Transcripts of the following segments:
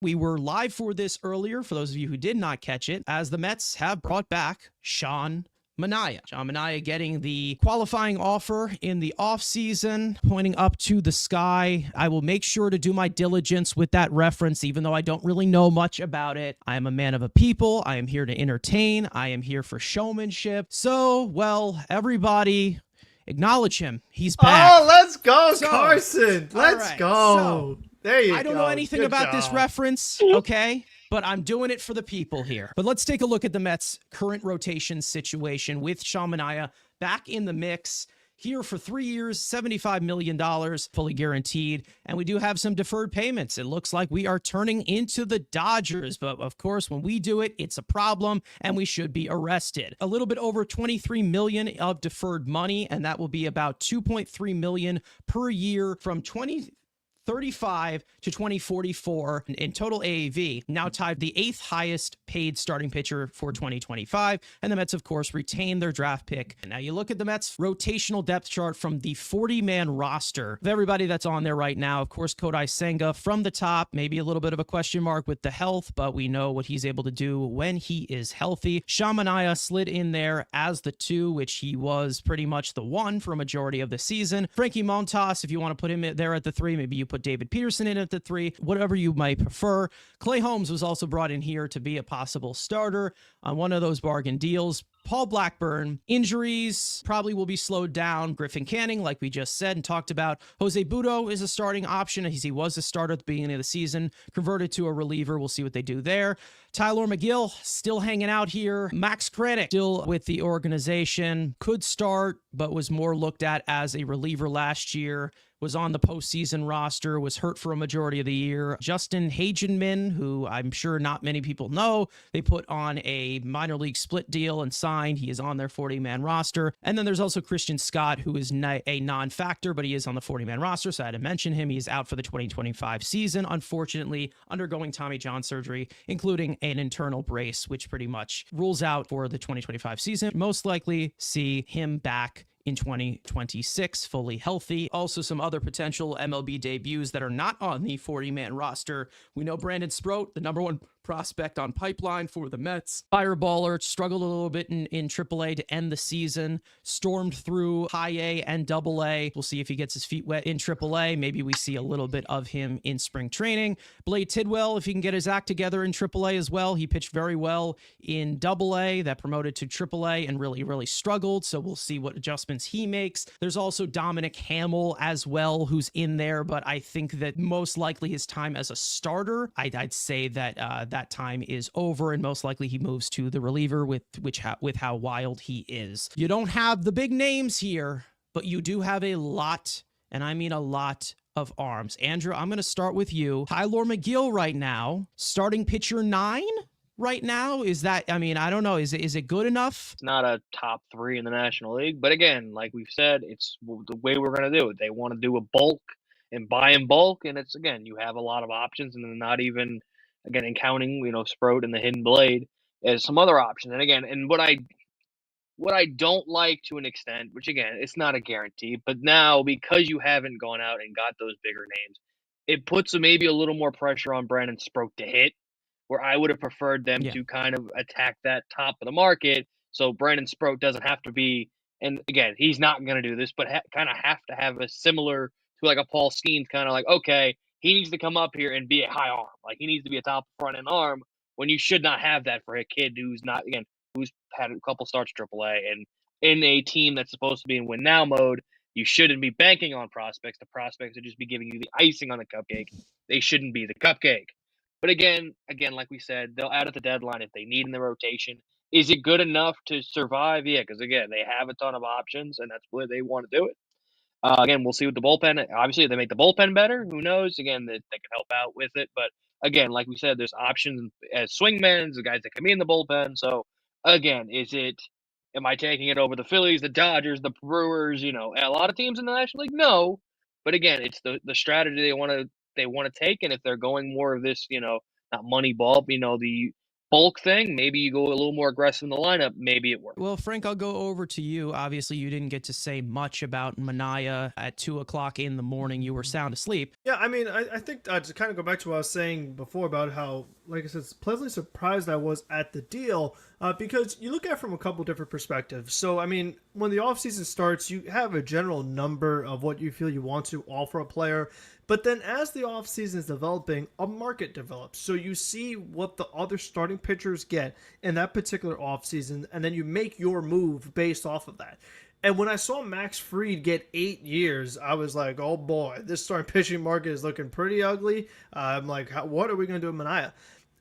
We were live for this earlier, for those of you who did not catch it, as the Mets have brought back Sean Manaea. Sean Manaea getting the qualifying offer in the offseason, pointing up to the sky. I will make sure to do my diligence with that reference, even though I don't really know much about it. I am a man of a people. I am here to entertain. I am here for showmanship. So, well, everybody acknowledge him. He's back. Oh, let's go, So, Carson. Let's right, go. There you go. I don't know anything Good about this job. reference, okay? But I'm doing it for the people here. But let's take a look at the Mets' current rotation situation with Sean Manaea back in the mix. Here for 3 years, $75 million, fully guaranteed. And we do have some deferred payments. It looks like we are turning into the Dodgers. But of course, when we do it, it's a problem and we should be arrested. A little bit over $23 million of deferred money, and that will be about $2.3 million per year from 2035 to 2044 in total AAV, now tied the 8th highest paid starting pitcher for 2025. And the Mets, of course, retain their draft pick. Now you look at the Mets rotational depth chart from the 40-man roster of everybody that's on there right now. Of course, Kodai Senga from the top, maybe a little bit of a question mark with the health, but we know what he's able to do when he is healthy. Sean Manaea slid in there as the 2, which he was pretty much the 1 for a majority of the season. Frankie Montas, if you want to put him there at the 3, maybe you put David Peterson in at the 3, whatever you might prefer. Clay Holmes was also brought in here to be a possible starter on one of those bargain deals. Paul Blackburn, injuries probably will be slowed down. Griffin Canning, like we just said and talked about. Jose Butto is a starting option, as he was a starter at the beginning of the season, converted to a reliever. We'll see what they do there. Tyler McGill still hanging out here. Max Kranick still with the organization. Could start, but was more looked at as a reliever last year. Was on the postseason roster, was hurt for a majority of the year. Justin Hagenman, who I'm sure not many people know, they put on a minor league split deal and signed. He is on their 40-man roster. And then there's also Christian Scott, who is a non-factor, but he is on the 40-man roster, so I had to mention him. He's out for the 2025 season, unfortunately, undergoing Tommy John surgery, including an internal brace, which pretty much rules out for the 2025 season. Most likely see him back in 2026, fully healthy. Also, some other potential MLB debuts that are not on the 40-man roster. We know Brandon Sproat, the #1 prospect on pipeline for the Mets. Fireballer struggled a little bit in AAA to end the season, stormed through high A and double A. We'll see if he gets his feet wet in AAA. Maybe we see a little bit of him in spring training. Blade Tidwell, if he can get his act together in AAA as well. He pitched very well in double A, that promoted to AAA and really struggled. So we'll see what adjustments he makes. There's also Dominic Hamill as well, who's in there, but I think that most likely his time as a starter, I'd say that that time is over, and most likely he moves to the reliever with how wild he is. You don't have the big names here, but you do have a lot, and I mean a lot, of arms. Andrew, I'm going to start with you. Tyler McGill right now, starting pitcher 9 right now. Is that, I mean, I don't know. Is it good enough? It's not a top 3 in the National League, but again, like we've said, it's the way we're going to do it. They want to do a bulk and buy in bulk, and it's, again, you have a lot of options, and then not even, again, in counting, Sproat and the Hidden Blade as some other options. And again, and what I don't like to an extent, which again, it's not a guarantee, but now because you haven't gone out and got those bigger names, it puts maybe a little more pressure on Brandon Sproat to hit, where I would have preferred them to kind of attack that top of the market. So Brandon Sproat doesn't have to be, and again, he's not going to do this, but kind of have to have a similar to like a Paul Skeens, kind of like, okay, he needs to come up here and be a high arm. Like he needs to be a top front end arm when you should not have that for a kid who's not, again, who's had a couple starts AAA and in a team that's supposed to be in win now mode. You shouldn't be banking on prospects. The prospects would just be giving you the icing on the cupcake. They shouldn't be the cupcake. But again, like we said, they'll add at the deadline if they need in the rotation. Is it good enough to survive? Yeah, because again, they have a ton of options, and that's where they want to do it. Again, we'll see with the bullpen. Obviously, if they make the bullpen better, who knows? Again, they can help out with it. But again, like we said, there's options as swingmen, the guys that can be in the bullpen. So again, am I taking it over the Phillies, the Dodgers, the Brewers? A lot of teams in the National League? No. But again, it's the strategy they want to take, and if they're going more of this, not money ball, the bulk thing, maybe you go a little more aggressive in the lineup, maybe it works. Well, Frank, I'll go over to you. Obviously, you didn't get to say much about Manaea at 2 o'clock in the morning. You were sound asleep. Yeah, I mean, I think to kind of go back to what I was saying before about how, like I said, pleasantly surprised I was at the deal because you look at it from a couple different perspectives. So, I mean, when the offseason starts, you have a general number of what you feel you want to offer a player. But then as the offseason is developing, a market develops. So you see what the other starting pitchers get in that particular offseason, and then you make your move based off of that. And when I saw Max Fried get 8 years, I was like, oh boy, this starting pitching market is looking pretty ugly. I'm like, what are we going to do with Manaea?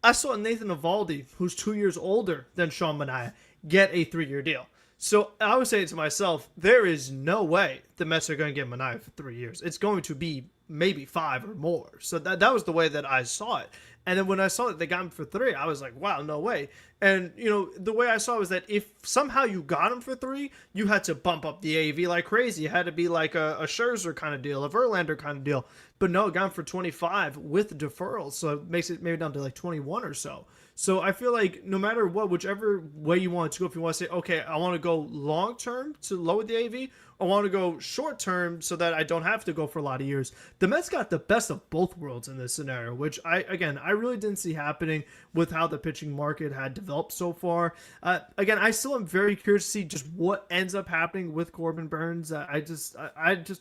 I saw Nathan Eovaldi, who's 2 years older than Sean Manaea, get a 3-year deal. So I was saying to myself, there is no way the Mets are going to get Manaea for 3 years. It's going to be maybe 5 or more. So that was the way that I saw it. And then when I saw that they got him for 3, I was like, wow, no way. And, you know, the way I saw it was that if somehow you got him for 3, you had to bump up the AV like crazy. It had to be like a Scherzer kind of deal, a Verlander kind of deal. But no, it got him for 25 with deferrals. So it makes it maybe down to like 21 or so. So I feel like no matter what, whichever way you want to go, if you want to say, okay, I want to go long term to lower the AV, I want to go short term so that I don't have to go for a lot of years. The Mets got the best of both worlds in this scenario, which I really didn't see happening with how the pitching market had developed so far. I still am very curious to see just what ends up happening with Corbin Burns. I just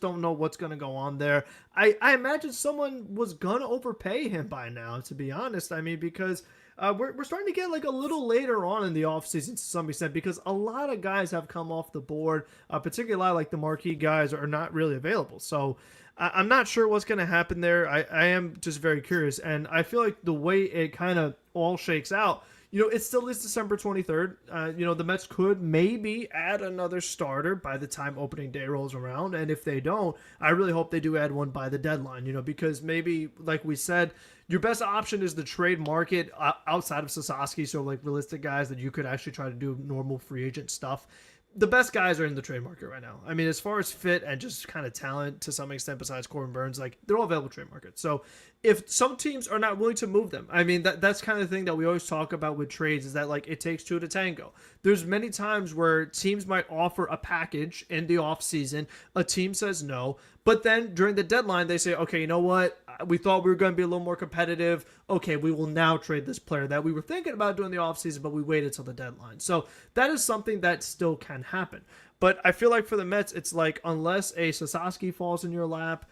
don't know what's going to go on there. I imagine someone was going to overpay him by now, to be honest. I mean, because we're starting to get like a little later on in the offseason to some extent because a lot of guys have come off the board, particularly a lot of like the marquee guys are not really available. So I'm not sure what's going to happen there. I am just very curious. And I feel like the way it kind of all shakes out, you know, it still is December 23rd. You know, the Mets could maybe add another starter by the time opening day rolls around. And if they don't, I really hope they do add one by the deadline, you know, because maybe, like we said, your best option is the trade market outside of Sasaki. So, like, realistic guys that you could actually try to do normal free agent stuff. The best guys are in the trade market right now. I mean, as far as fit and just kind of talent to some extent, besides Corbin Burns, like they're all available trade market. So if some teams are not willing to move them, I mean, that's kind of the thing that we always talk about with trades is that like it takes 2 to tango. There's many times where teams might offer a package in the offseason. A team says no, but then during the deadline, they say, okay, you know what? We thought we were going to be a little more competitive. Okay, we will now trade this player that we were thinking about doing the offseason, but we waited till the deadline. So that is something that still can happen. But I feel like for the Mets, it's like unless a Sasaki falls in your lap,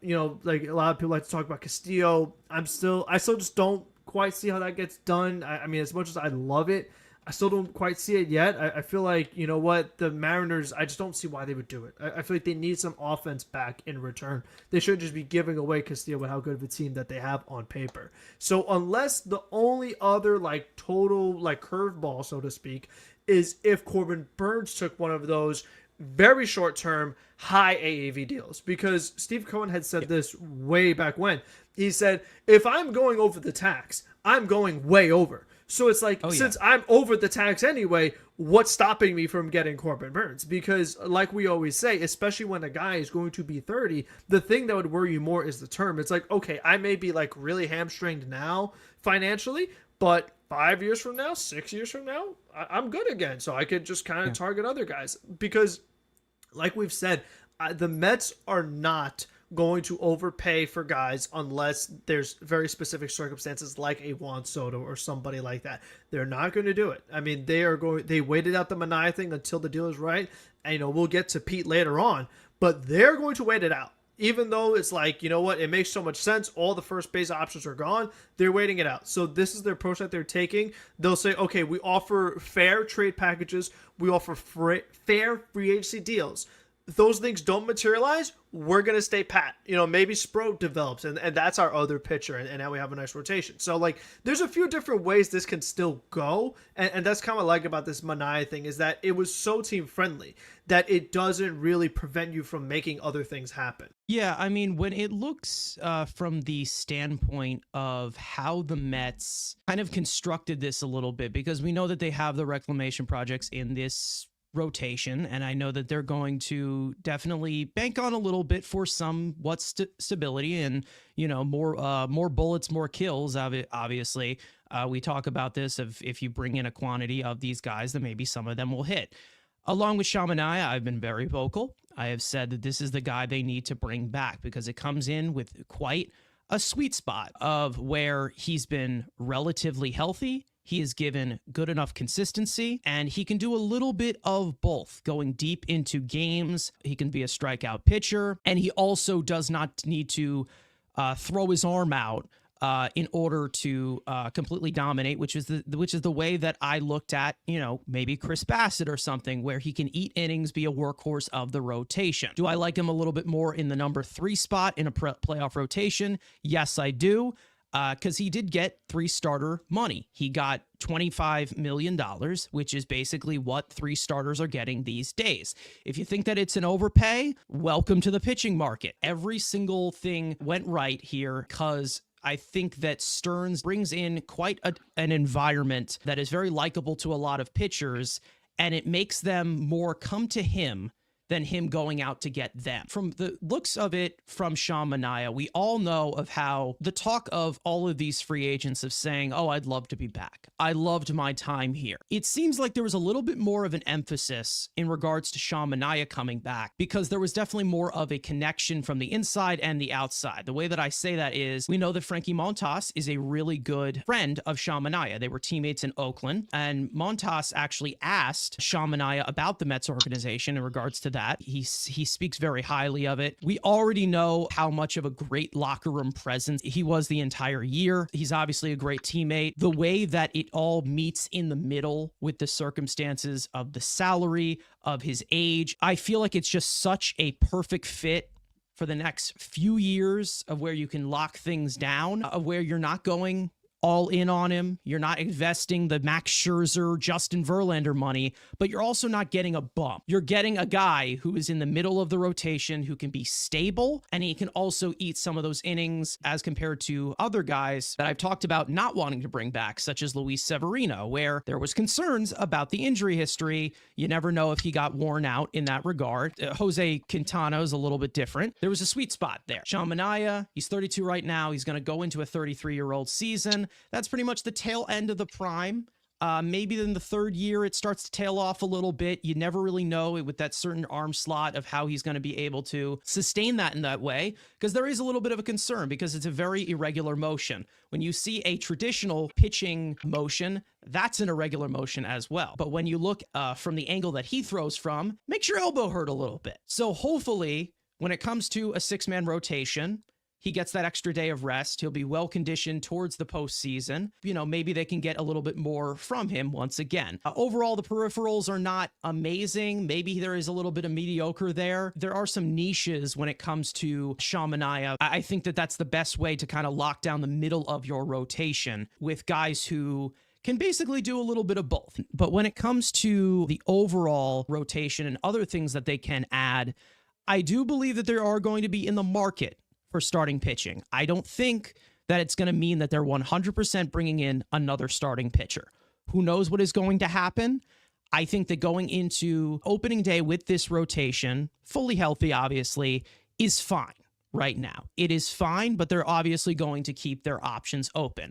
you know, like a lot of people like to talk about Castillo. I still just don't quite see how that gets done. I mean, as much as I love it, I still don't quite see it yet. I feel like, you know what, the Mariners, I just don't see why they would do it. I feel like they need some offense back in return. They should just be giving away Castillo with how good of a team that they have on paper. So unless the only other like total like curveball, so to speak, is if Corbin Burns took one of those very short-term high AAV deals, because Steve Cohen had said this way back when. He said, if I'm going over the tax, I'm going way over. So it's like, since I'm over the tax anyway, what's stopping me from getting Corbin Burns? Because like we always say, especially when a guy is going to be 30, the thing that would worry you more is the term. It's like, okay, I may be like really hamstringed now financially, but 5 years from now, 6 years from now, I'm good again. So I could just kind of target other guys because like we've said, the Mets are not going to overpay for guys unless there's very specific circumstances like a Juan Soto or somebody like that. They're not going to do it. I mean, they waited out the Manaea thing until the deal is right. And, you know, we'll get to Pete later on, but they're going to wait it out. Even though it's like, you know what, it makes so much sense. All the first base options are gone. They're waiting it out. So this is their approach that they're taking. They'll say, okay, we offer fair trade packages. We offer fair free agency deals. If those things don't materialize, we're going to stay pat. You know, maybe Sproat develops, and that's our other pitcher, and now we have a nice rotation. So, like, there's a few different ways this can still go, and that's kind of what I like about this Manaea thing is that it was so team-friendly that it doesn't really prevent you from making other things happen. Yeah, I mean, when it looks from the standpoint of how the Mets kind of constructed this a little bit, because we know that they have the reclamation projects in this rotation, and I know that they're going to definitely bank on a little bit for somewhat stability and, more bullets, more kills. Obviously, we talk about this of if you bring in a quantity of these guys, then maybe some of them will hit. Along with Manaea, I've been very vocal. I have said that this is the guy they need to bring back because it comes in with quite a sweet spot of where he's been relatively healthy. He is given good enough consistency, and he can do a little bit of both, going deep into games. He can be a strikeout pitcher, and he also does not need to throw his arm out in order to completely dominate, which is the way that I looked at, maybe Chris Bassett or something, where he can eat innings, be a workhorse of the rotation. Do I like him a little bit more in the number 3 spot in a playoff rotation? Yes, I do. Because he did get 3 starter money. He got $25 million, which is basically what 3 starters are getting these days. If you think that it's an overpay, welcome to the pitching market. Every single thing went right here because I think that Stearns brings in quite an environment that is very likable to a lot of pitchers, and it makes them more come to him than him going out to get them. From the looks of it from Manaea, we all know of how the talk of all of these free agents of saying, oh, I'd love to be back. I loved my time here. It seems like there was a little bit more of an emphasis in regards to Manaea coming back because there was definitely more of a connection from the inside and the outside. The way that I say that is we know that Frankie Montas is a really good friend of Manaea. They were teammates in Oakland, and Montas actually asked Manaea about the Mets organization in regards to that. He speaks very highly of it. We already know how much of a great locker room presence he was the entire year. He's obviously a great teammate. The way that it all meets in the middle with the circumstances of the salary, of his age, I feel like it's just such a perfect fit for the next few years of where you can lock things down, of where you're not going all in on him. You're not investing the Max Scherzer, Justin Verlander money, but you're also not getting a bump. You're getting a guy who is in the middle of the rotation who can be stable, and he can also eat some of those innings as compared to other guys that I've talked about not wanting to bring back, such as Luis Severino, where there was concerns about the injury history. You never know if he got worn out in that regard. Jose Quintana is a little bit different. There was a sweet spot there. Manaea, he's 32 right now. He's going to go into a 33-year-old season. That's pretty much the tail end of the prime. Maybe in the 3rd year, it starts to tail off a little bit. You never really know with that certain arm slot of how he's going to be able to sustain that in that way, because there is a little bit of a concern because it's a very irregular motion. When you see a traditional pitching motion, that's an irregular motion as well. But when you look from the angle that he throws from, makes your elbow hurt a little bit. So hopefully, when it comes to a 6-man rotation, he gets that extra day of rest. He'll be well conditioned towards the postseason. Maybe they can get a little bit more from him once again. Overall, the peripherals are not amazing. Maybe there is a little bit of mediocre there. There are some niches when it comes to Manaea. I think that that's the best way to kind of lock down the middle of your rotation with guys who can basically do a little bit of both. But when it comes to the overall rotation and other things that they can add, I do believe that they are going to be in the market for starting pitching. I don't think that it's going to mean that they're 100% bringing in another starting pitcher. Who knows what is going to happen? I think that going into opening day with this rotation, fully healthy, obviously, is fine right now. It is fine, but they're obviously going to keep their options open.